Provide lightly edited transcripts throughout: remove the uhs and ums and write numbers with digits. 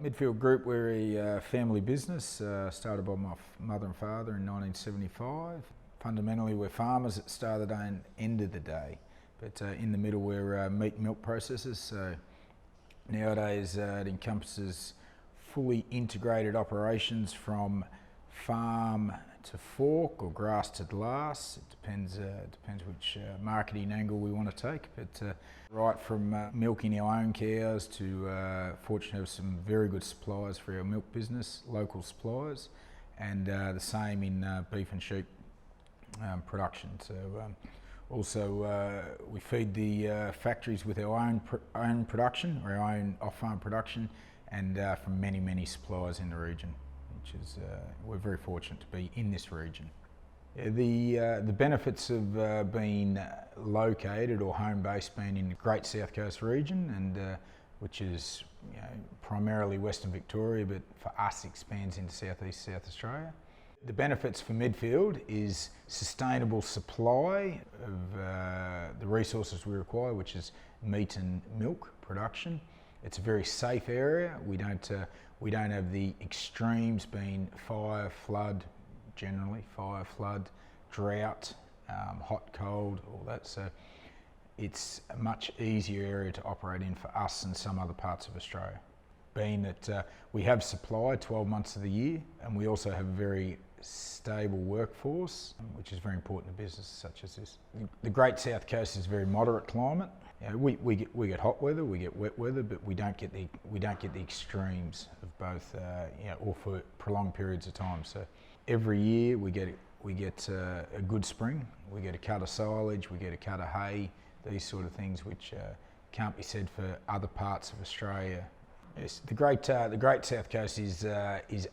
MIdfield Group, we're a family business, started by my mother and father in 1975. Fundamentally, we're farmers at the start of the day and end of the day, but in the middle we're meat and milk processors. So nowadays it encompasses fully integrated operations from farm to fork or grass to glass. It depends which marketing angle we want to take, but right from milking our own cows to fortunate to have some very good suppliers for our milk business, local suppliers, and the same in beef and sheep production. So also we feed the factories with our own production, or our own off-farm production, and from many suppliers in the region, which is we're very fortunate to be in this region. The benefits of being located or home-based, being in the Great South Coast region, and which is primarily Western Victoria, but for us expands into Southeast South Australia. The benefits for MIdfield is sustainable supply of the resources we require, which is meat and milk production. It's a very safe area. We don't have the extremes being fire, flood, drought, hot, cold, all that. So it's a much easier area to operate in for us than some other parts of Australia. Being that we have supply 12 months of the year, and we also have a very stable workforce, which is very important in businesses such as this. The Great South Coast is a very moderate climate. We get hot weather, we get wet weather, but we don't get the extremes of both, or for prolonged periods of time. So every year we get a good spring, we get a cut of silage, we get a cut of hay, these sort of things which can't be said for other parts of Australia. Yes, the Great South Coast is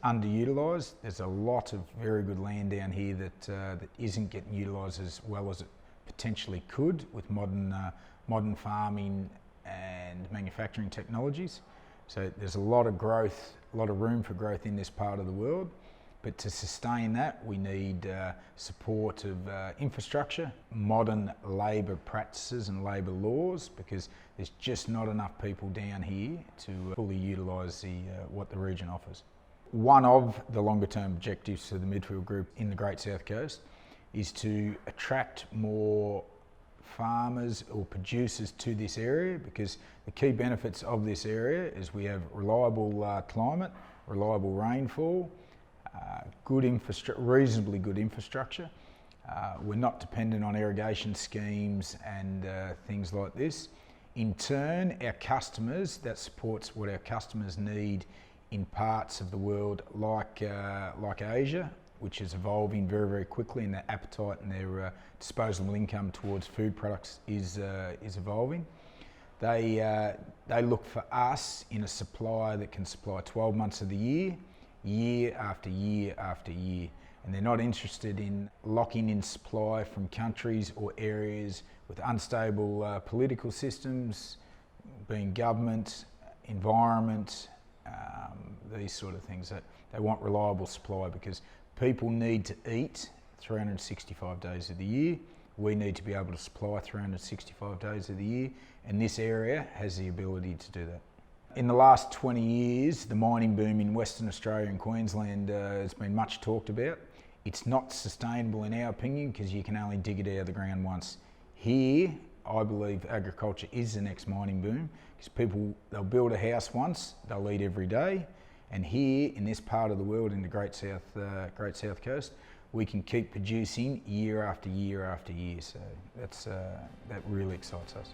underutilised. There's a lot of very good land down here that isn't getting utilised as well as it potentially could with modern farming and manufacturing technologies. So there's a lot of growth, a lot of room for growth in this part of the world. But to sustain that, we need support of infrastructure, modern labour practices and labour laws, because there's just not enough people down here to fully utilise what the region offers. One of the longer term objectives for the MIdfield Group in the Great South Coast is to attract more farmers or producers to this area, because the key benefits of this area is we have reliable climate, reliable rainfall, reasonably good infrastructure. We're not dependent on irrigation schemes and things like this. In turn, our customers, that supports what our customers need in parts of the world like Asia, which is evolving very quickly, and their appetite and their disposable income towards food products is evolving. They look for us in a supplier that can supply 12 months of the year after year after year, and they're not interested in locking in supply from countries or areas with unstable political systems, being government, environment, these sort of things. That they want reliable supply, because people need to eat 365 days of the year. We need to be able to supply 365 days of the year, and this area has the ability to do that. In the last 20 years, the mining boom in Western Australia and Queensland has been much talked about. It's not sustainable in our opinion, because you can only dig it out of the ground once. Here, I believe agriculture is the next mining boom, because they'll build a house once, they'll eat every day. And here, in this part of the world, in the Great South Coast, we can keep producing year after year after year. So that really excites us.